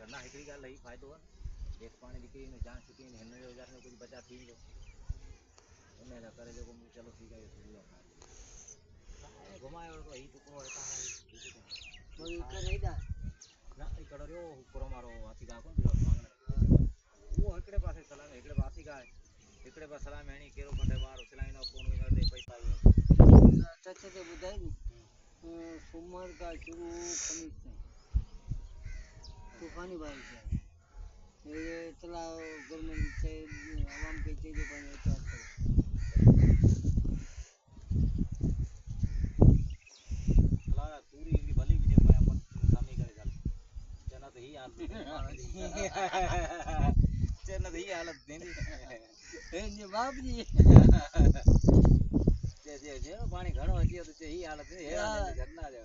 करना हिकड़ी गाल ही फायदो है एक पानी निकली ने जान छुटी ने हिन जो जार ने कुछ बचा थी जो इन्हें ना करे जो चलो ठीक है ये सुनियो खाए घुमाए और तो ही टुकड़ो है तारा ही कर नहीं दा ना इकड़ रो पुरो मारो हाथी का कोन वो हिकड़े पासे सलाम हिकड़े हाथी का हिकड़े पासे सलाम हेणी केरो कंडे बार चलाई ना फोन में दे पैसा आई सच से बुधाई सोमवार का शुरू खमीस से तूफानी बारिश है ये तालाब गवर्नमेंट से आवाम के चीजों पर एहतियात करो अलावा पूरी इनकी भली भी मैं अपन सामी करे चल जना तो ही हालत जना तो ही हालत देंदी ये बाप जी जे पानी घणो अची तो ही हालत है झरना जो